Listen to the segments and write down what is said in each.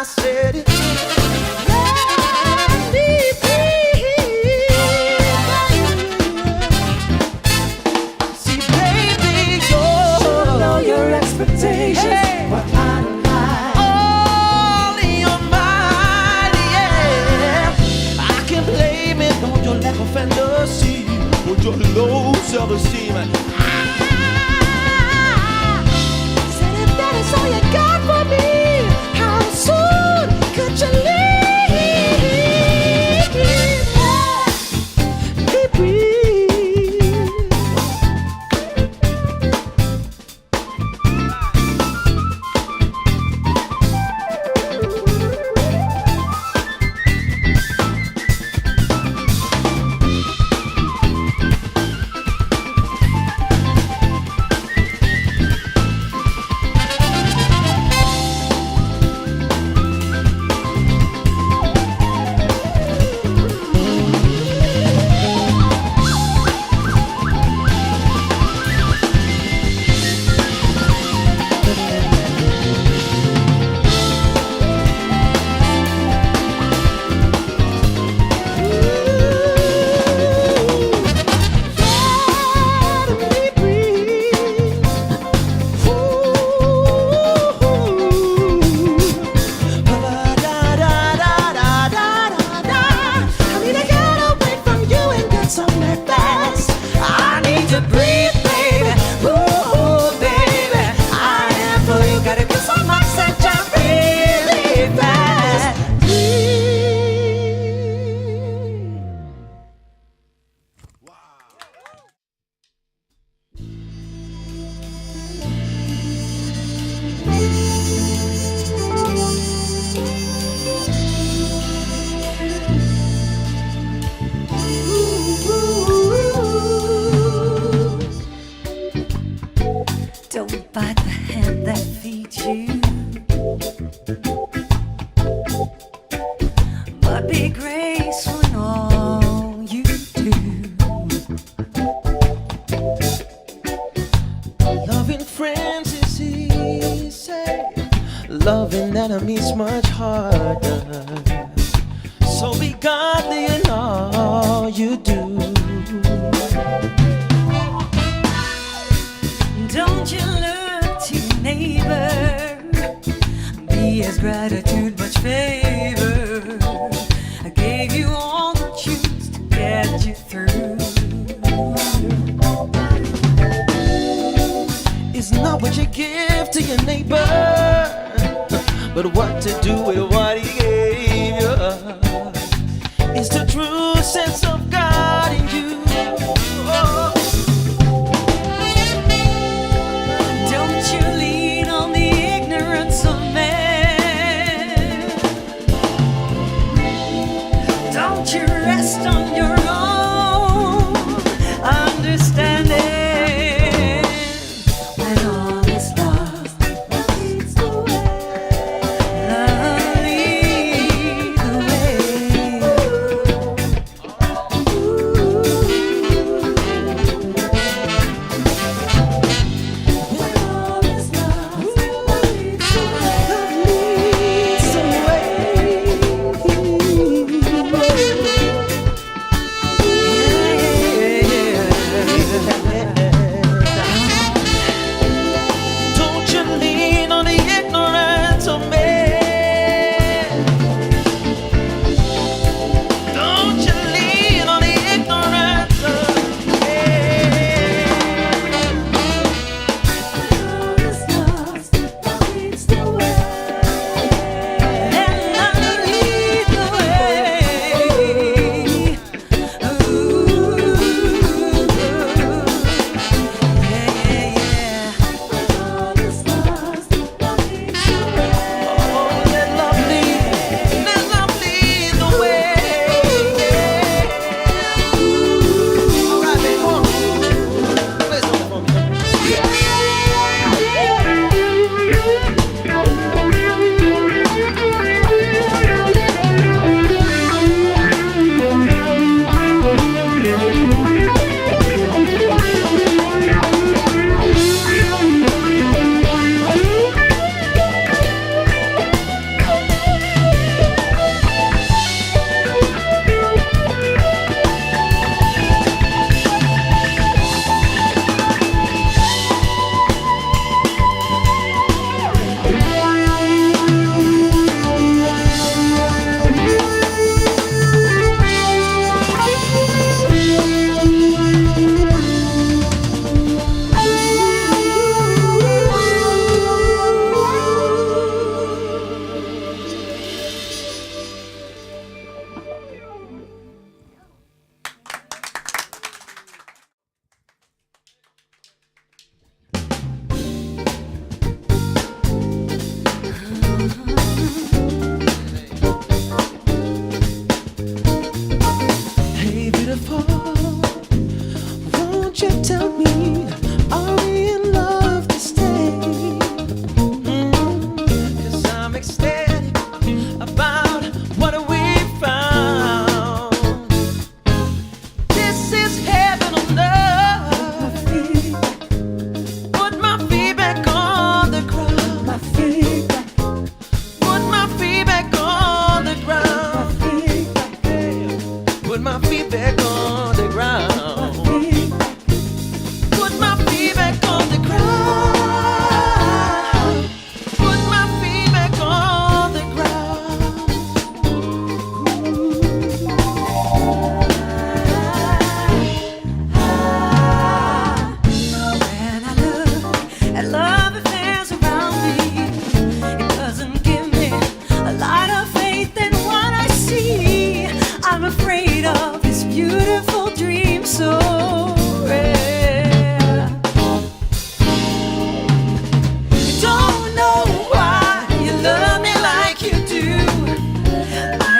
said it. See, baby, your expectations were out of line. All in your mind, yeah. I can blame it on your lack of fantasy, on your low self-esteem. Said if that is all you got for me, how soon could you leave? Don't bite the hand that feeds you, but be graceful in all you do. Loving friends is easy, loving enemies much harder. So be godly in all you do. Don't you look to your neighbor, be as gratitude much favor. I gave you all the juice to get you through. It's not what you give to your neighbor, but what to do with what he gave you. It's the true sense of God in you. Oh. Don't you lean on the ignorance of man. Don't you rest on your own understanding. When all is lost, love leads the way. Love leads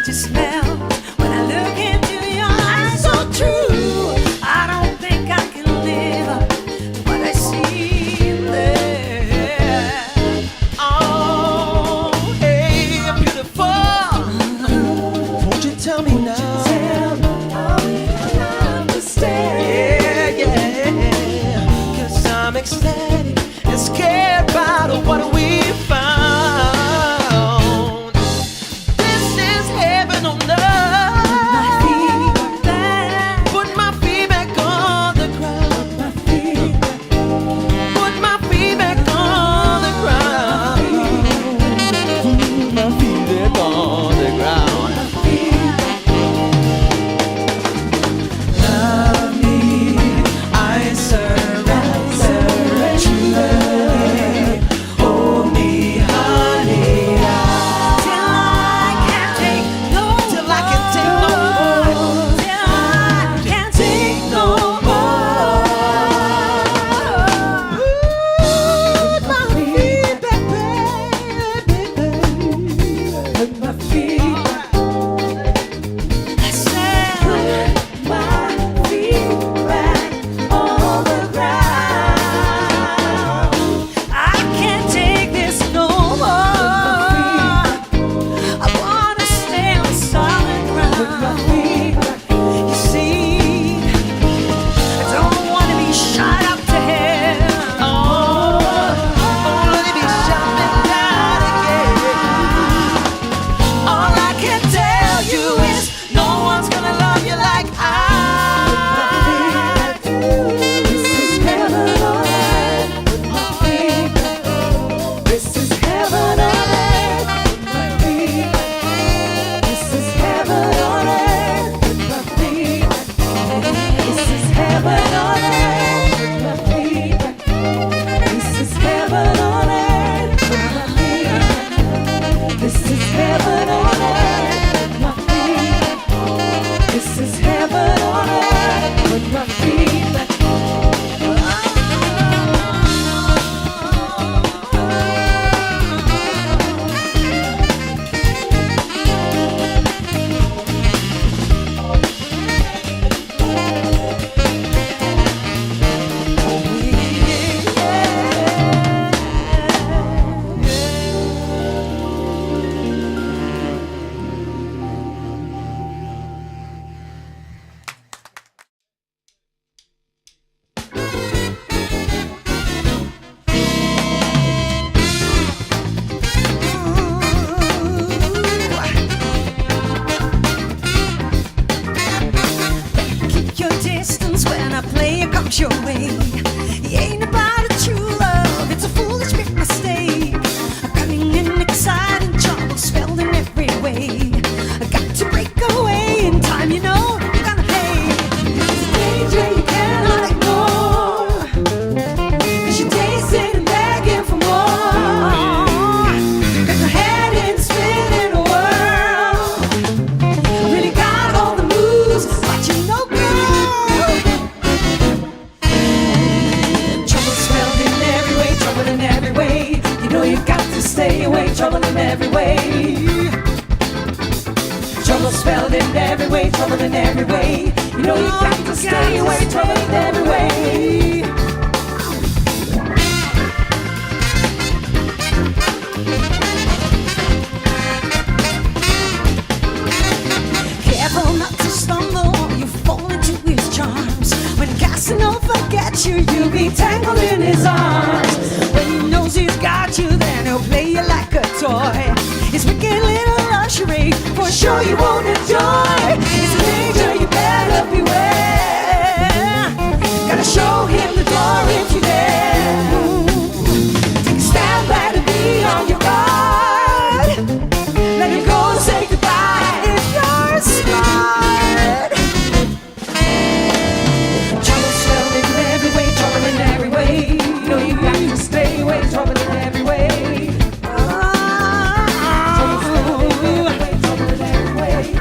you smell when I look into your eyes so true. I don't think I can live what I see there. Oh, hey, beautiful. Won't you tell me now? I'm ecstatic and scared about what we found. This is heaven on earth. Put my feet back on the ground. Put my feet back on the ground. My feet back on the ground. Love me, I surrender. Your way. It ain't about a true love, it's a foolish big mistake. Cunning and exciting, trouble spelled in every way. I got to break away in time, you know you're gonna pay. It's a danger you cannot ignore, 'cause you're tasting and begging for more. Got your head in spinning a whirl. Really got all the moves, but you know, girl, in every way, you know you've got to stay away. Trouble in every way. Trouble spelled in every way. Trouble in every way. You know you've got to stay away. Trouble in every way. Careful not to stumble, you fall into his charms. When Casanova gets you, you'll be tangled in his arms. When he knows he's got you, then he'll play you like a toy. His wicked little luxury, for sure you won't enjoy. It's a danger, you better beware. Gotta show him the door if you dare. Take a stand back and be on your guard. Let him go and say goodbye if you're smart. Trouble spelled in every way, trouble in every way. You know you got to stay away, trouble in every way. Trouble spelled in every way, trouble in every way.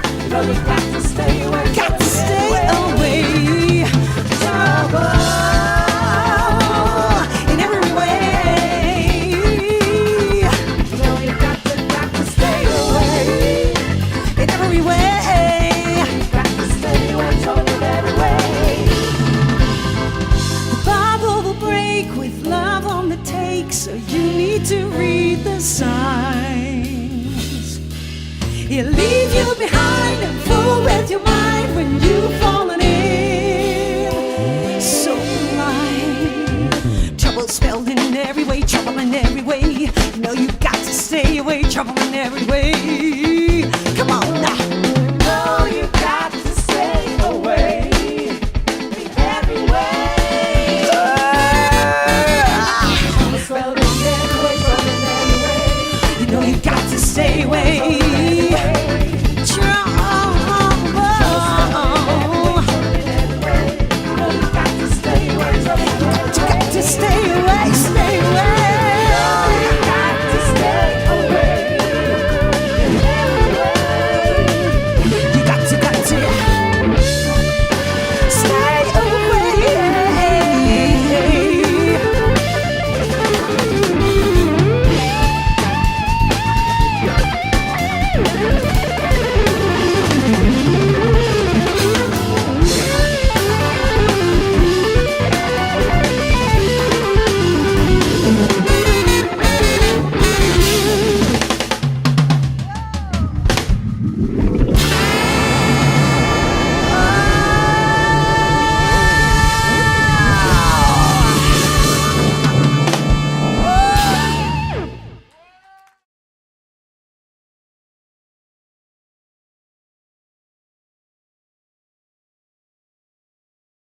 He'll leave you behind and fool with your mind when you've fallen in. So blind, trouble spelled in every way, trouble in every way. You know you've got to stay away, trouble in every way.